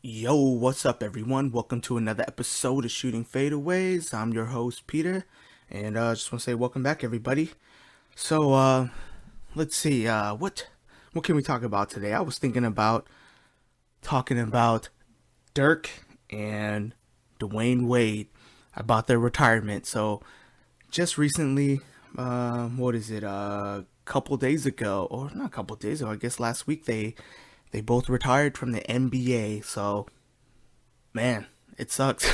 Yo, what's up, everyone? Welcome to another episode of Shooting Fadeaways. I'm your host, Peter, and just want to say welcome back, everybody. So, let's see, what can we talk about today? I was thinking about talking about Dirk and Dwayne Wade about their retirement. So, just recently, what is it? Couple days ago, or not a couple days ago, I guess last week they both retired from the NBA. So man, it sucks.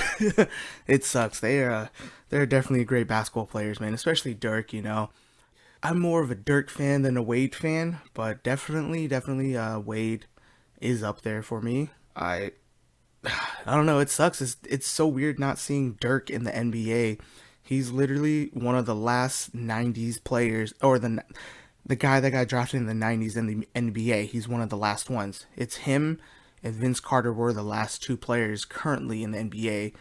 It sucks. They're definitely great basketball players, man. Especially Dirk. I'm more of a Dirk fan than a Wade fan, but definitely, Wade is up there for me. I don't know. It sucks. It's so weird not seeing Dirk in the NBA. He's literally one of the last '90s players, or the guy that got drafted in the '90s in the NBA. He's one of the last ones. It's him and Vince Carter were the last two players currently in the NBA.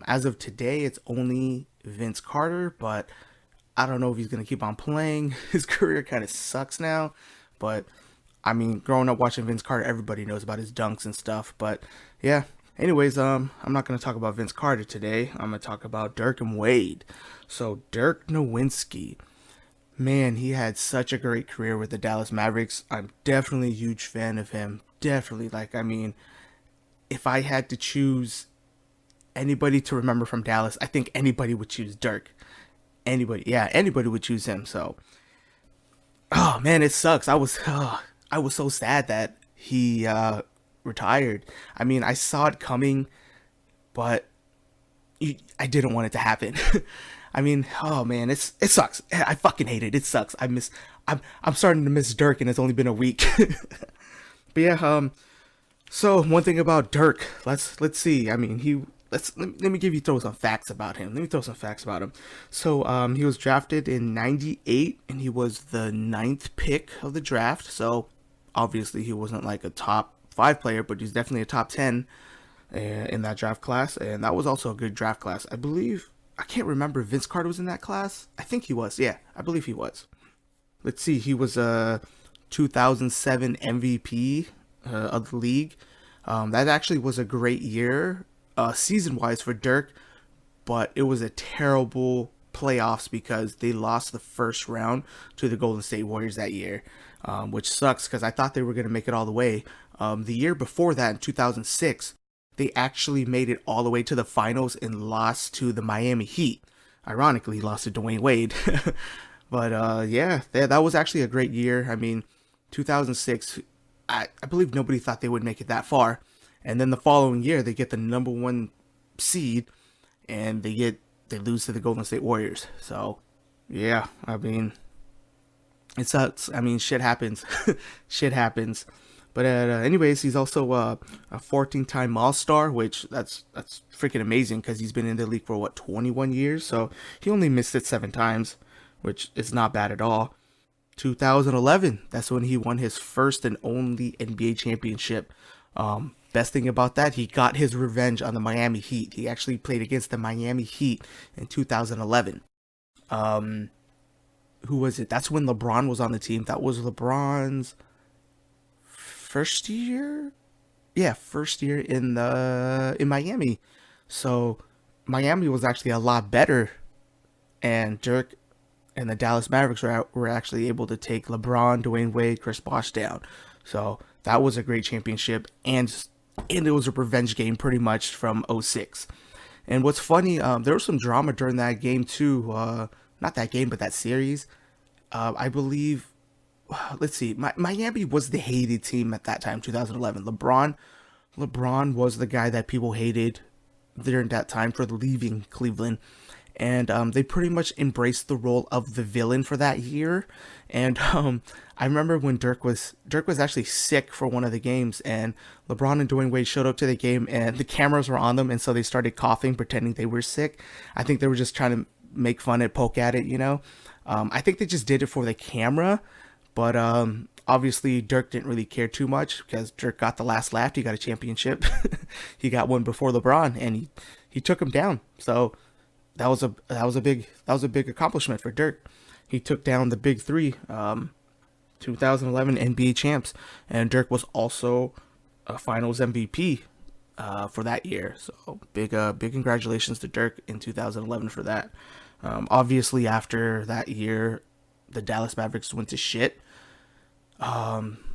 As of today, it's only Vince Carter, but I don't know if he's gonna keep on playing. His career kind of sucks now, but I mean, growing up watching Vince Carter, everybody knows about his dunks and stuff. But yeah. Anyways, I'm not gonna talk about Vince Carter today. I'm gonna talk about Dirk and Wade. So Dirk Nowitzki, man, he had such a great career with the Dallas Mavericks. I'm definitely a huge fan of him. Definitely, like, I mean, if I had to choose anybody to remember from Dallas, I think anybody would choose Dirk. Anybody, yeah, anybody would choose him. So, oh man, it sucks. I was so sad that he retired. I mean, I saw it coming, but I didn't want it to happen. I mean, oh man, it sucks. I fucking hate it. It sucks. I'm starting to miss Dirk, and it's only been a week. But yeah, so one thing about Dirk, let's see. I mean, let me throw some facts about him. Let me throw some facts about him. So, he was drafted in '98, and he was the ninth pick of the draft. So, obviously, he wasn't like a top five player, but he's definitely a top 10 in that draft class, and that was also a good draft class. I believe I can't remember if Vince Carter was in that class. I think he was. Yeah, I believe he was. Let's see. He was a 2007 MVP of the league. That actually was a great year, season wise for Dirk, but it was a terrible playoffs because they lost the first round to the Golden State Warriors that year, which sucks because I thought they were going to make it all the way. The year before that, in 2006, they actually made it all the way to the finals and lost to the Miami Heat. Ironically, lost to Dwayne Wade. But yeah, that was actually a great year. I mean, 2006, I believe nobody thought they would make it that far. And then the following year, they get the number one seed, and they lose to the Golden State Warriors. So yeah, I mean, it sucks. I mean, shit happens. Shit happens. But anyways, he's also a 14-time All-Star, which that's freaking amazing because he's been in the league for what 21 years. So he only missed it 7 times, which is not bad at all. 2011, that's when he won his first and only NBA championship. Best thing about that, he got his revenge on the Miami Heat. He actually played against the Miami Heat in 2011. Um, who was it? That's when LeBron was on the team. That was LeBron's first year. Yeah, first year in Miami. So Miami was actually a lot better, and Dirk and the Dallas Mavericks were actually able to take LeBron, Dwayne Wade, Chris Bosh down. So that was a great championship, and it was a revenge game pretty much from '06. And what's funny, there was some drama during that game too. Not that game, but that series. I believe. Let's see. Miami was the hated team at that time, 2011. LeBron was the guy that people hated during that time for leaving Cleveland, and they pretty much embraced the role of the villain for that year. And I remember when Dirk was actually sick for one of the games, and LeBron and Dwayne Wade showed up to the game, and the cameras were on them, and so they started coughing, pretending they were sick. I think they were just trying to make fun and poke at it. I think they just did it for the camera, but obviously Dirk didn't really care too much because Dirk got the last laugh. He got a championship. He got one before LeBron, and he took him down. So that was a big accomplishment for Dirk. He took down the big three, 2011 NBA champs, and Dirk was also a Finals MVP for that year. So big congratulations to Dirk in 2011 for that. Obviously, after that year, the Dallas Mavericks went to shit.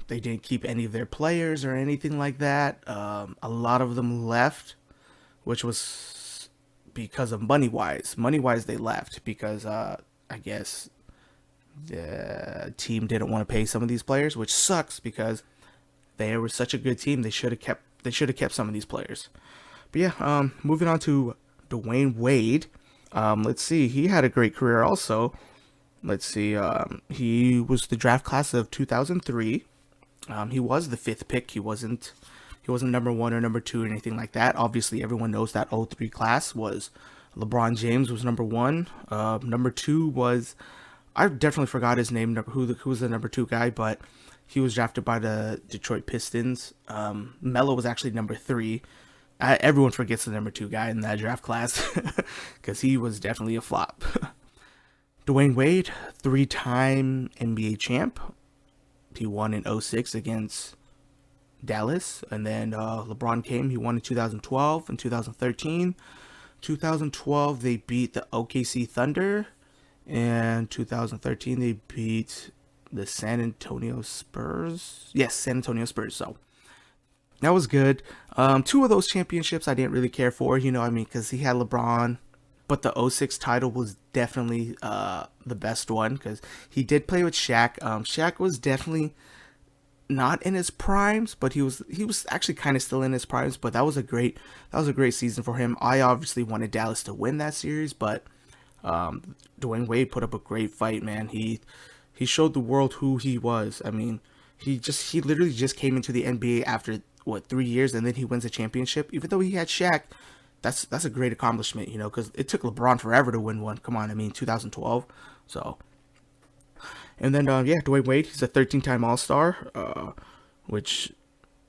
They didn't keep any of their players or anything like that. A lot of them left, which was because of money wise. Money wise, they left because I guess the team didn't want to pay some of these players, which sucks because they were such a good team. They should have kept some of these players. But yeah, moving on to Dwayne Wade. Let's see, he had a great career also. Let's see, he was the draft class of 2003. He was the fifth pick. He wasn't number one or number two or anything like that. Obviously, everyone knows that '03 class was LeBron James was number one. Number two was, I definitely forgot his name. Who was the number two guy? But he was drafted by the Detroit Pistons. Melo was actually number three. Everyone forgets the number two guy in that draft class because he was definitely a flop. Dwayne Wade, three-time NBA champ. He won in '06 against Dallas, and then LeBron came. He won in 2012 and 2013. 2012 they beat the OKC Thunder, and 2013 they beat the San Antonio Spurs. Yes, San Antonio Spurs. So that was good. Two of those championships I didn't really care for, because he had LeBron. But the '06 title was definitely the best one because he did play with Shaq. Shaq was definitely not in his primes, but he was actually kind of still in his primes. But that was a great season for him. I obviously wanted Dallas to win that series, but Dwayne Wade put up a great fight, man. He showed the world who he was. I mean, he literally just came into the NBA after 3 years, and then he wins a championship. Even though he had Shaq, that's a great accomplishment, because it took LeBron forever to win one. Come on, 2012. So, and then Dwayne Wade, he's a 13-time All-Star, which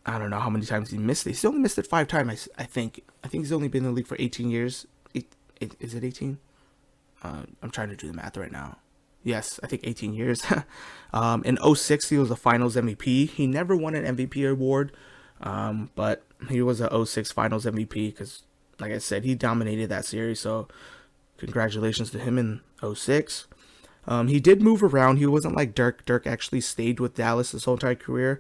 I don't know how many times he missed it. He's only missed it 5 times, I think. I think he's only been in the league for 18 years. Is it 18? I'm trying to do the math right now. Yes, I think 18 years. In '06, he was a Finals MVP. He never won an MVP award, but he was a '06 Finals MVP because, like I said, he dominated that series. So congratulations to him in '06. He did move around. He wasn't like Dirk. Dirk actually stayed with Dallas his whole entire career.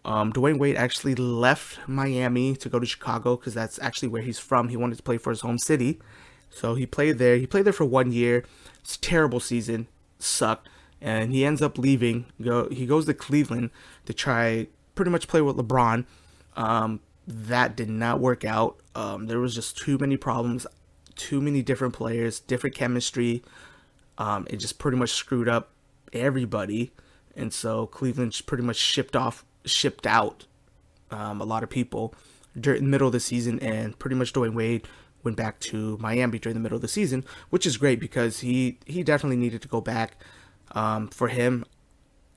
Dwayne Wade actually left Miami to go to Chicago because that's actually where he's from. He wanted to play for his home city. So he played there. He played there for 1 year. It's a terrible season. Sucked. And he ends up leaving. He goes to Cleveland to try pretty much play with LeBron. That did not work out. There was just too many problems. Too many different players. Different chemistry. It just pretty much screwed up everybody. And so Cleveland just pretty much shipped out a lot of people during the middle of the season, and pretty much Dwayne Wade went back to Miami during the middle of the season, which is great because he definitely needed to go back. For him,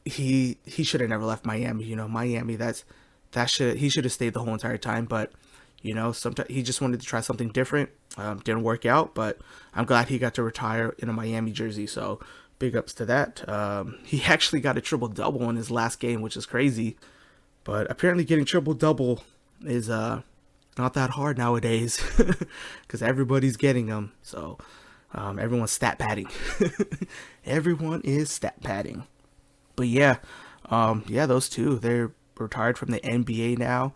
he should have never left Miami. Miami, he should have stayed the whole entire time, but sometimes he just wanted to try something different. Didn't work out, but I'm glad he got to retire in a Miami jersey. So big ups to that. He actually got a triple-double in his last game, which is crazy. But apparently getting triple-double is not that hard nowadays because everybody's getting them. So everyone's stat padding. Everyone is stat padding. But yeah, those two, they're retired from the NBA now.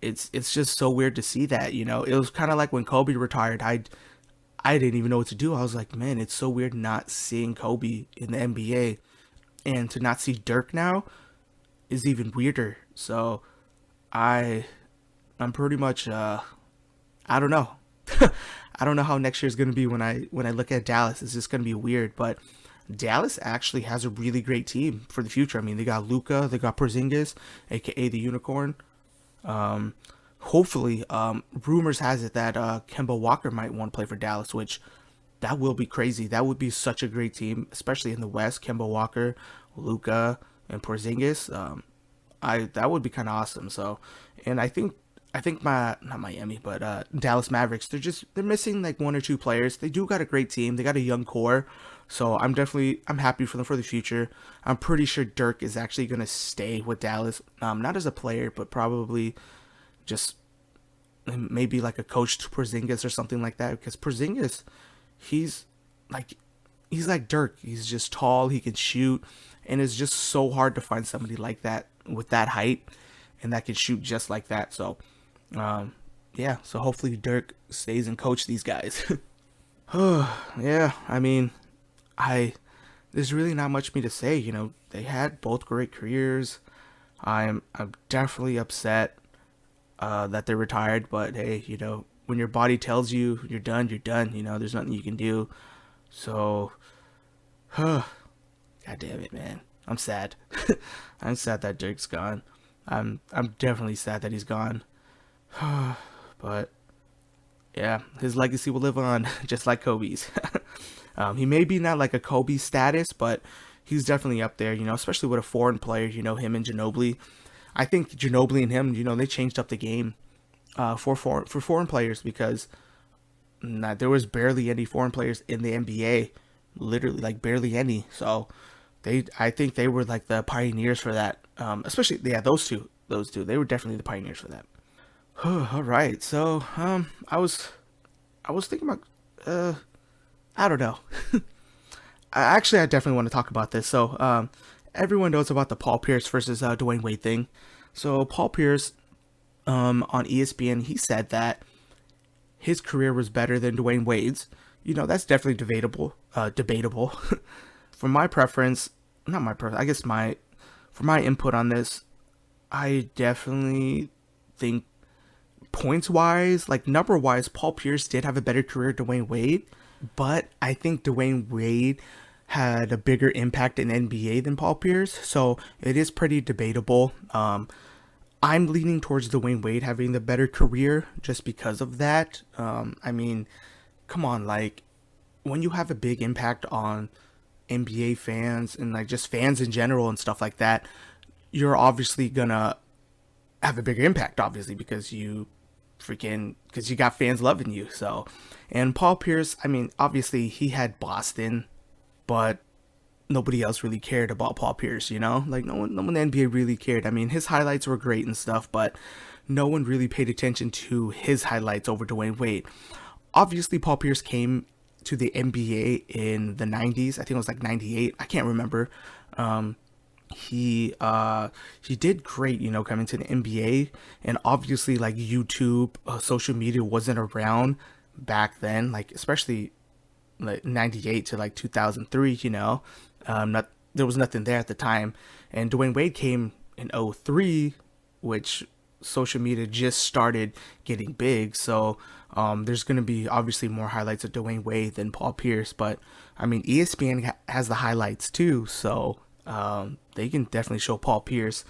It's just so weird to see that, it was kind of like when Kobe retired. I didn't even know what to do. I was like, man, it's so weird not seeing Kobe in the NBA, and to not see Dirk now is even weirder. So I'm pretty much I don't know. I don't know how next year is going to be when I look at Dallas. It's just going to be weird, but Dallas actually has a really great team for the future. They got Luka, they got Porzingis, aka the Unicorn. Hopefully, rumors has it that Kemba Walker might want to play for Dallas, which that will be crazy. That would be such a great team, especially in the West. Kemba Walker, Luka, and Porzingis. That would be kind of awesome. So, and I think I think not Miami, but Dallas Mavericks. They're missing like one or two players. They do got a great team. They got a young core, so I'm happy for them for the future. I'm pretty sure Dirk is actually gonna stay with Dallas, not as a player, but probably just maybe like a coach to Porzingis or something like that. Because Porzingis, he's like he's like Dirk. He's just tall. He can shoot, and it's just so hard to find somebody like that with that height and that can shoot just like that. So um, yeah, so hopefully Dirk stays and coach these guys. Yeah, I mean, I there's really not much me to say. They had both great careers. I'm definitely upset that they're retired, but hey, when your body tells you you're done, you're done. There's nothing you can do. So, god damn it, man. I'm sad. I'm sad that Dirk's gone. I'm definitely sad that he's gone. But yeah, his legacy will live on, just like Kobe's. He may be not like a Kobe status, but he's definitely up there. Especially with a foreign player. Him and Ginobili. I think Ginobili and him, they changed up the game for foreign players because there was barely any foreign players in the NBA, literally like barely any. So I think they were like the pioneers for that. Especially those two, they were definitely the pioneers for that. All right, so I was thinking about I don't know. I definitely want to talk about this. So everyone knows about the Paul Pierce versus Dwayne Wade thing. So Paul Pierce on ESPN, he said that his career was better than Dwayne Wade's. That's definitely debatable. Debatable. For my preference, not my preference. I guess for my input on this, I definitely think points wise, like number wise, Paul Pierce did have a better career than Dwayne Wade, but I think Dwayne Wade had a bigger impact in NBA than Paul Pierce, so it is pretty debatable. I'm leaning towards Dwayne Wade having the better career just because of that. I mean, come on, like when you have a big impact on NBA fans and like just fans in general and stuff like that, you're obviously gonna have a bigger impact, obviously, because you got fans loving you. So, and Paul Pierce, I mean, obviously he had Boston, but nobody else really cared about Paul Pierce, like no one in the NBA really cared. I mean, his highlights were great and stuff, but no one really paid attention to his highlights over Dwayne Wade. Obviously, Paul Pierce came to the NBA in the 90s. I think it was like 98. I can't remember. He did great, coming to the NBA, and obviously like YouTube, social media wasn't around back then, like especially like 98 to like 2003, not there was nothing there at the time. And Dwayne Wade came in '03, which social media just started getting big. So there's going to be obviously more highlights of Dwayne Wade than Paul Pierce, but I mean ESPN has the highlights too, so they can definitely show Paul Pierce.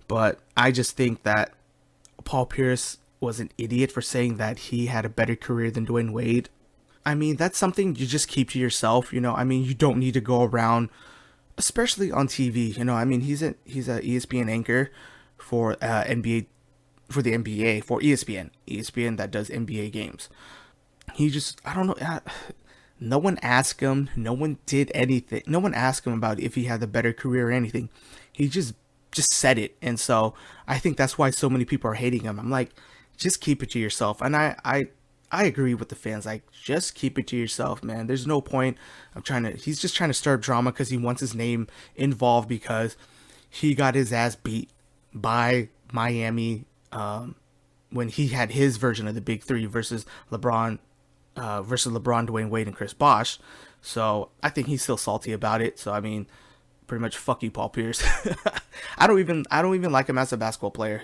But I just think that Paul Pierce was an idiot for saying that he had a better career than Dwayne Wade. I mean, that's something you just keep to yourself, I mean, you don't need to go around, especially on TV, I mean, he's a ESPN anchor for NBA, for the NBA, for ESPN that does NBA games. He just, I don't know, no one asked him, no one did anything, no one asked him about if he had a better career or anything. He just said it, and so I think that's why so many people are hating him. I'm like, just keep it to yourself. And I agree with the fans. Like, just keep it to yourself, man. There's no point of he's just trying to stir up drama because he wants his name involved because he got his ass beat by Miami when he had his version of the Big Three versus LeBron, Dwayne Wade, and Chris Bosh. So I think he's still salty about it. So I mean, pretty much fuck you, Paul Pierce. I don't even like him as a basketball player,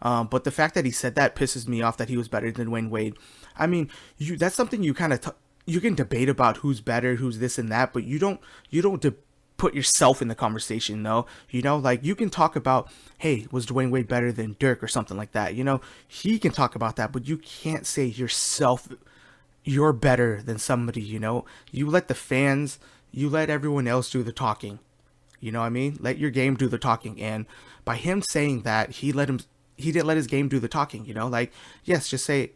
but the fact that he said that pisses me off, that he was better than Dwayne Wade. I mean, that's something you kind of you can debate about who's better, who's this and that, but you don't put yourself in the conversation, though. Like you can talk about, hey, was Dwayne Wade better than Dirk or something like that. He can talk about that, but you can't say yourself you're better than somebody. You let the fans, you let everyone else do the talking. You know what I mean? Let your game do the talking. And by him saying that, he he didn't let his game do the talking, like, yes, just say,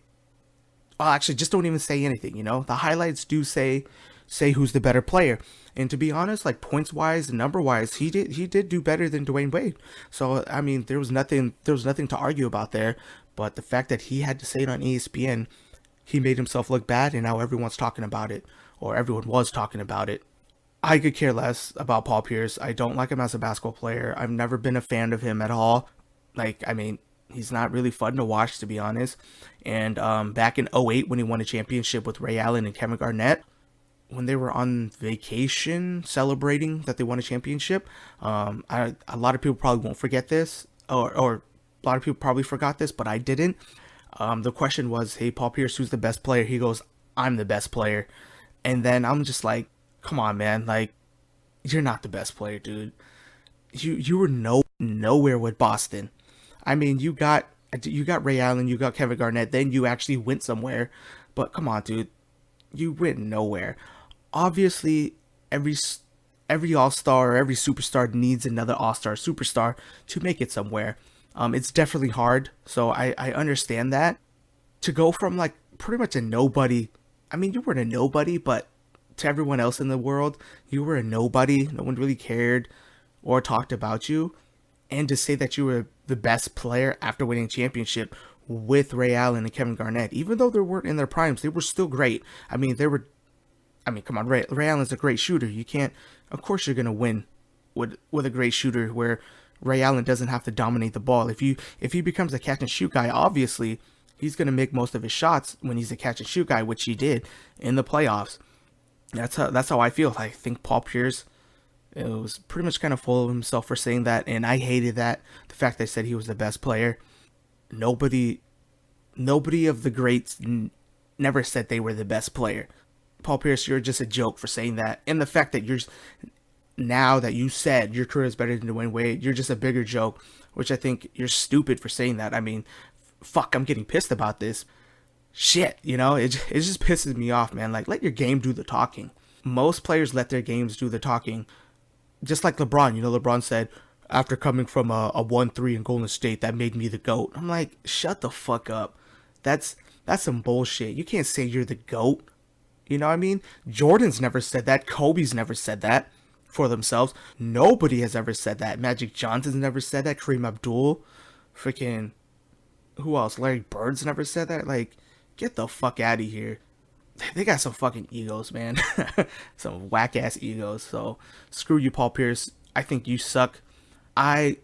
oh, actually, just don't even say anything, the highlights do say who's the better player. And to be honest, like points wise, number wise, he did do better than Dwayne Wade. So I mean, there was nothing to argue about there. But the fact that he had to say it on ESPN, he made himself look bad, and now everyone's talking about it, or everyone was talking about it. I could care less about Paul Pierce. I don't like him as a basketball player. I've never been a fan of him at all. Like, I mean, he's not really fun to watch, to be honest. And back in '08, when he won a championship with Ray Allen and Kevin Garnett, when they were on vacation celebrating that they won a championship, a lot of people probably won't forget this, or a lot of people probably forgot this, but I didn't. The question was, hey, Paul Pierce, who's the best player? He goes, I'm the best player. And then I'm just like, come on, man. Like, you're not the best player, dude. You were nowhere with Boston. I mean, you got Ray Allen, you got Kevin Garnett, then you actually went somewhere. But come on, dude. You went nowhere. Obviously, every all-star or every superstar needs another all-star superstar to make it somewhere. It's definitely hard, so I understand that. To go from like pretty much a nobody, I mean, you weren't a nobody, but to everyone else in the world, you were a nobody. No one really cared or talked about you. And to say that you were the best player after winning a championship with Ray Allen and Kevin Garnett, even though they weren't in their primes, they were still great. I mean, come on, Ray Allen's a great shooter. You can't, of course you're going to win with a great shooter where Ray Allen doesn't have to dominate the ball. If he becomes a catch and shoot guy, obviously he's going to make most of his shots when he's a catch and shoot guy, which he did in the playoffs. That's how I feel. I think Paul Pierce, it was pretty much kind of full of himself for saying that, and I hated that, the fact they said he was the best player. Nobody of the greats never said they were the best player. Paul Pierce, you're just a joke for saying that. And the fact that now that you said your career is better than Dwayne Wade, you're just a bigger joke, which I think you're stupid for saying that. I mean, fuck, I'm getting pissed about this. Shit, it just pisses me off, man. Like, let your game do the talking. Most players let their games do the talking. Just like LeBron, LeBron said, after coming from a 1-3 in Golden State, that made me the GOAT. I'm like, shut the fuck up. That's some bullshit. You can't say you're the GOAT. You know what I mean? Jordan's never said that. Kobe's never said that for themselves. Nobody has ever said that. Magic Johnson's never said that. Kareem Abdul. Freaking, who else? Larry Bird's never said that. Like, get the fuck out of here. They got some fucking egos, man. Some whack-ass egos. So, screw you, Paul Pierce. I think you suck. Like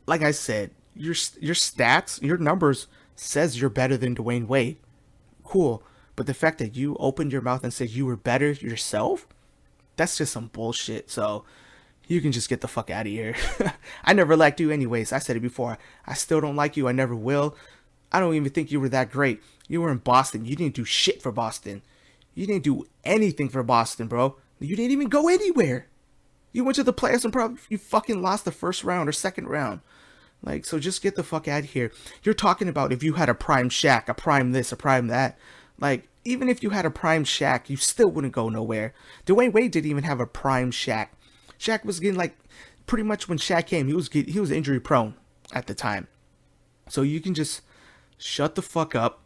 I said, your stats, your numbers says you're better than Dwayne Wade. Cool. But the fact that you opened your mouth and said you were better yourself, that's just some bullshit. So you can just get the fuck out of here. I never liked you anyways. I said it before. I still don't like you. I never will. I don't even think you were that great. You were in Boston. You didn't do shit for Boston. You didn't do anything for Boston, bro. You didn't even go anywhere. You went to the playoffs and probably you fucking lost the first round or second round. Like, so just get the fuck out of here. You're talking about if you had a prime Shaq, a prime this, a prime that. Like, even if you had a prime Shaq, you still wouldn't go nowhere. Dwayne Wade didn't even have a prime Shaq. Shaq was getting, like, pretty much when Shaq came, he was injury prone at the time. So you can just shut the fuck up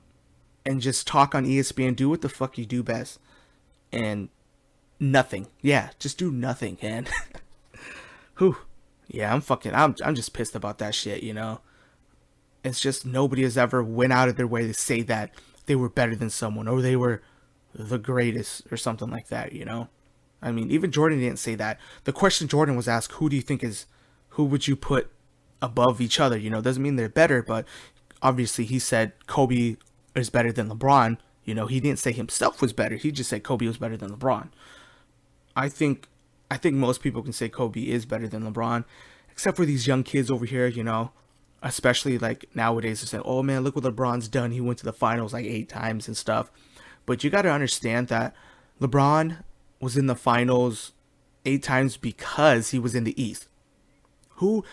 and just talk on ESPN, do what the fuck you do best. And nothing. Yeah, just do nothing, man. Whew. Yeah, I'm just pissed about that shit, It's just nobody has ever went out of their way to say that they were better than someone or they were the greatest or something like that, I mean, even Jordan didn't say that. The question Jordan was asked, who would you put above each other? Doesn't mean they're better, but obviously he said Kobe is better than LeBron. He didn't say himself was better. He just said Kobe was better than LeBron. I think most people can say Kobe is better than LeBron, except for these young kids over here, especially like nowadays they're saying, oh man, look what LeBron's done. He went to the finals like 8 times and stuff. But you got to understand that LeBron was in the finals 8 times because he was in the East. Who,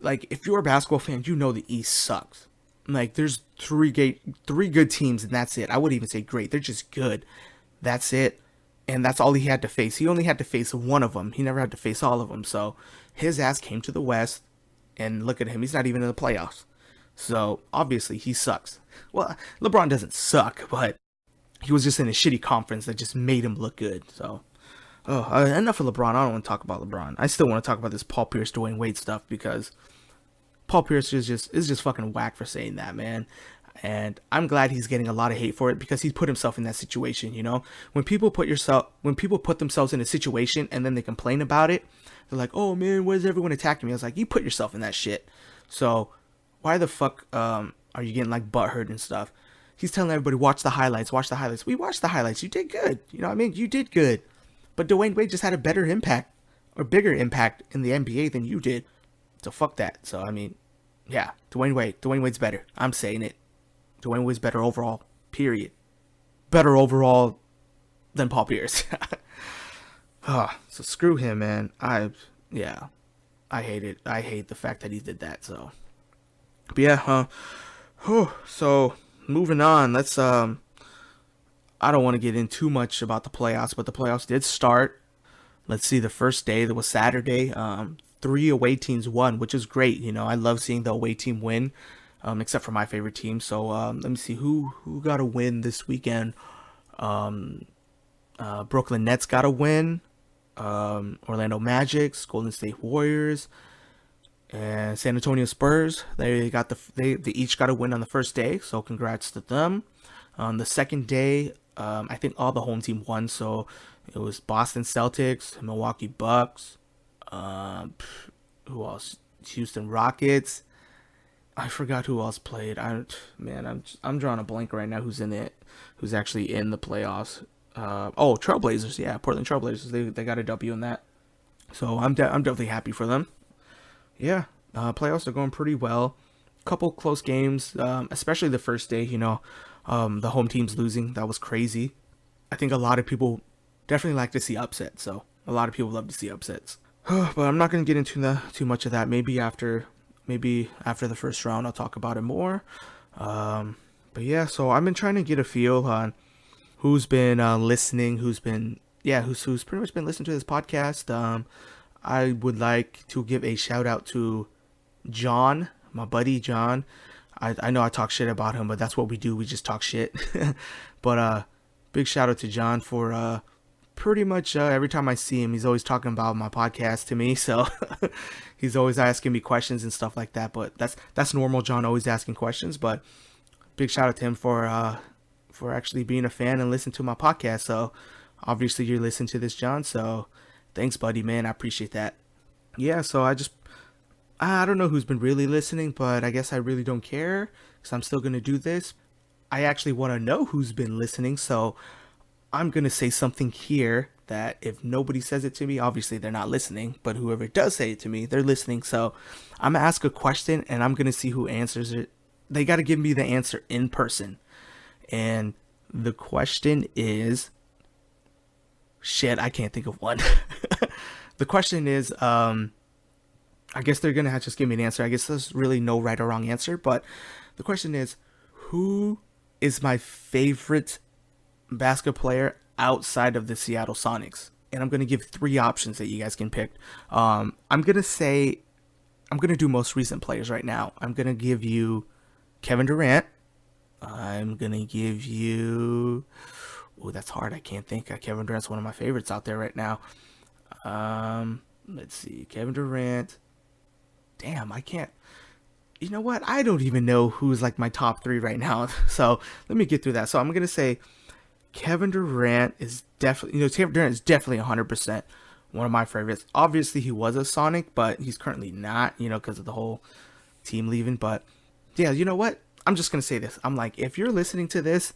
like, if you're a basketball fan, the East sucks. Like, there's three good teams and that's it. I wouldn't even say great. They're just good. That's it. And that's all he had to face. He only had to face one of them. He never had to face all of them. So his ass came to the West, and look at him. He's not even in the playoffs. So obviously he sucks. Well, LeBron doesn't suck, but he was just in a shitty conference that just made him look good. So, enough of LeBron. I don't want to talk about LeBron. I still want to talk about this Paul Pierce, Dwayne Wade stuff because Paul Pierce is just fucking whack for saying that, man. And I'm glad he's getting a lot of hate for it because he put himself in that situation. You know, when people put themselves in a situation and then they complain about it, they're like, "Oh man, why is everyone attacking me?" I was like, "You put yourself in that shit." So why the fuck are you getting like butthurt and stuff? He's telling everybody, watch the highlights, watch the highlights. We watched the highlights. You did good. You know what I mean? You did good. But Dwayne Wade just had a better impact or bigger impact in the NBA than you did. So fuck that. So I mean, yeah, Dwayne Wade's better. I'm saying it. Dwayne Wade's better overall. Period. Better overall than Paul Pierce. So screw him, man. I hate it. I hate the fact that he did that. So, but yeah, so moving on. Let's I don't want to get in too much about the playoffs, but the playoffs did start. Let's see, the first day, that was Saturday. 3 away teams won, which is great. You know, I love seeing the away team win, except for my favorite team. So let me see who got a win this weekend. Brooklyn Nets got a win. Orlando Magic, Golden State Warriors, and San Antonio Spurs. They each got a win on the first day. So congrats to them. On the second day, I think all the home team won. So it was Boston Celtics, Milwaukee Bucks, who else? Houston Rockets. I forgot who else played. I'm drawing a blank right now. Who's actually in the playoffs? Trailblazers. Yeah, Portland Trailblazers. They got a W in that. So I'm definitely happy for them. Yeah, playoffs are going pretty well. Couple close games, especially the first day. You know, the home team's losing. That was crazy. I think a lot of people definitely like to see upsets. So a lot of people love to see upsets. But I'm not going to get into too much of that. Maybe after the first round, I'll talk about it more. But yeah, so I've been trying to get a feel on who's been listening, who's pretty much been listening to this podcast. I would like to give a shout out to John, my buddy John. I know I talk shit about him, but that's what we do. We just talk shit. But big shout out to John for pretty much every time I see him, he's always talking about my podcast to me. So he's always asking me questions and stuff like that. But that's normal. John always asking questions. But big shout out to him for actually being a fan and listening to my podcast. So obviously you're listening to this, John. So thanks, buddy, man. I appreciate that. Yeah. So I don't know who's been really listening, but I guess I really don't care because I'm still gonna do this. I actually want to know who's been listening. So I'm going to say something here that if nobody says it to me, obviously they're not listening, but whoever does say it to me, they're listening. So I'm going to ask a question and I'm going to see who answers it. They got to give me the answer in person. And the question is, shit, I can't think of one. The question is, I guess they're going to have to just give me an answer. I guess there's really no right or wrong answer, but the question is, who is my favorite basketball player outside of the Seattle Sonics? And I'm going to give 3 options that you guys can pick. I'm going to do most recent players right now. I'm going to give you Kevin Durant. I'm going to give you, that's hard. I can't think. Kevin Durant's one of my favorites out there right now. Let's see. Kevin Durant. Damn, I can't. You know what? I don't even know who's like my top 3 right now. So let me get through that. So I'm going to say Kevin Durant is definitely, Kevin Durant is definitely 100% one of my favorites. Obviously, he was a Sonic, but he's currently not, because of the whole team leaving. But yeah, you know what? I'm just going to say this. I'm like, if you're listening to this,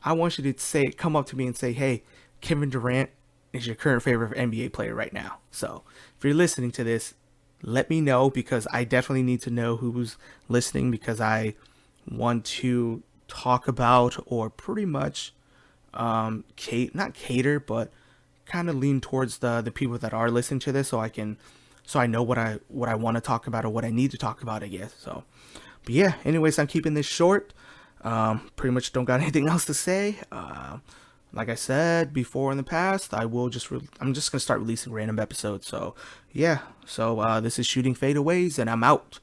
I want you to come up to me and say, hey, Kevin Durant is your current favorite NBA player right now. So if you're listening to this, let me know, because I definitely need to know who's listening, because I want to talk about, or pretty much not cater, but kind of lean towards the people that are listening to this, so I know what I want to talk about or what I need to talk about, I guess. So, but yeah, anyways, I'm keeping this short. Pretty much don't got anything else to say. Like I said before in the past, I'm just gonna start releasing random episodes. So yeah, this is Shooting Fadeaways, and I'm out.